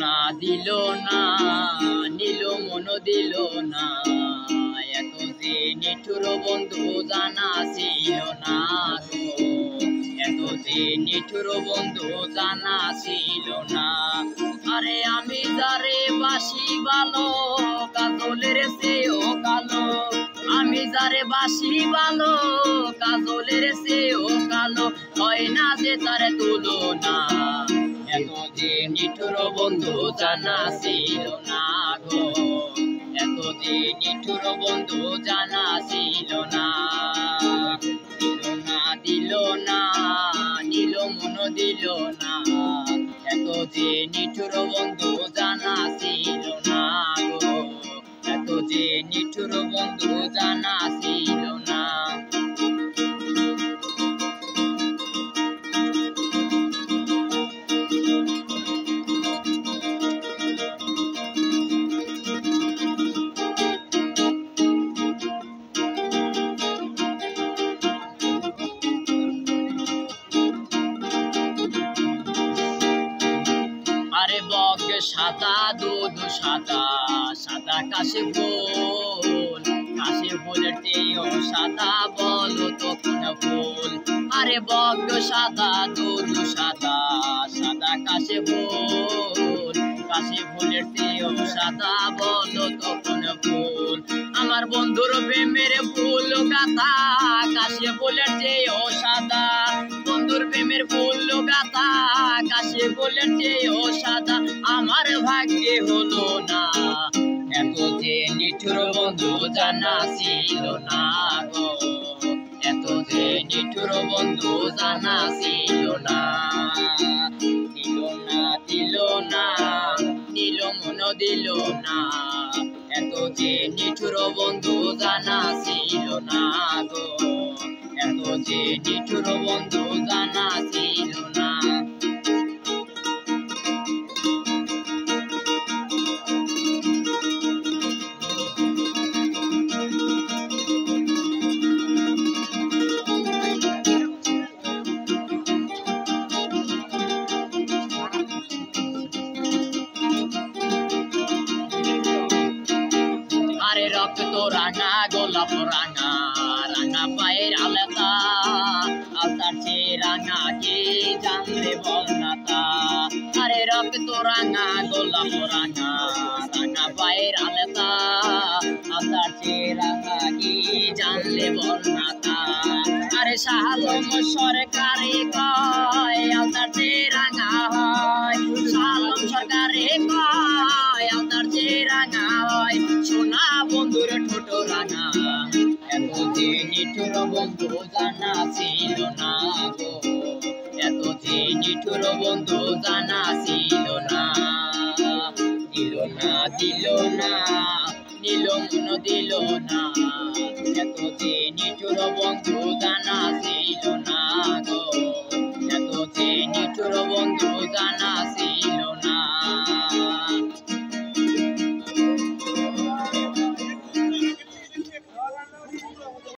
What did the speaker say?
না দিল না নীল মন দিল না এত যে নিঠুর বন্ধু জানা ছিল না গো এত যে নিঠুর বন্ধু জানা ছিল না। আরে আমি যারে বাসি ভালো কাজলের চেয়েও কালো আমি যারে বাসি ভালো কাজলের চেয়েও কালো হয় না যে তারে তুলনা এত যে নিঠুর বন্ধু জানা ছিল না গো এত যে নিঠুর বন্ধু জানা ছিল না। দিল না নীল মন দিল না এত যে নিঠুর বন্ধু জানা ছিল না গো এত যে নিঠুর বন্ধু জানা ছিল না। আরে বক সাদা দুধ সাদা সাদা কাশে ফুল কাশে ফুলের চেয়েও সাদা বলো তো কোন ফুল। আরে বক সাদা দুধ সাদা সাদা কাশে ফুল কাশে ফুলের চেয়েও সাদা বলো তো কোন ফুল। আমার বন্ধুর প্রেমের ফুল গাথা কাশে ফুলের চেয়েও সাদা বন্ধুর প্রেমের ফুল গাথা কাশে ফুলের চেয়েও সাদা আমার ভাগ্যে হলো না এত যে নিঠুর বন্ধু জানা ছিল না গো এত যে নিঠুর বন্ধু জানা ছিল না। দিল না দিল না নীল মন দিল না এত যে নিঠুর বন্ধু জানা ছিল না গো এত যে নিঠুর বন্ধু জানা ছিল না। আরে রক্ত রাঙা গোলাপ রাঙা রাঙা পায়ের আলতা আলতার চেয়ে রাঙা কে জানলে বল না তা। আরে রক্ত রাঙা গোলাপ রাঙা রাঙা পায়ের আলতা আলতার চেয়ে রাঙা কি জানলে বল না তা। আরে শালম সরকারে কয় আলতার চেয়ে রাঙা হয় শালম সরকারে কয় আলতার চেয়ে রাঙা হয় সোনা বন্ধুর ঠোঁট রাঙা এত যে নিঠুর বন্ধু জানা ছিল না গো এত যে নিঠুর বন্ধু জানা ছিল না। দিল না দিল না নীল মন দিল না এত যে নিঠুর বন্ধু জানা ছিল না গো এত যে নিঠুর বন্ধু জানা ছিল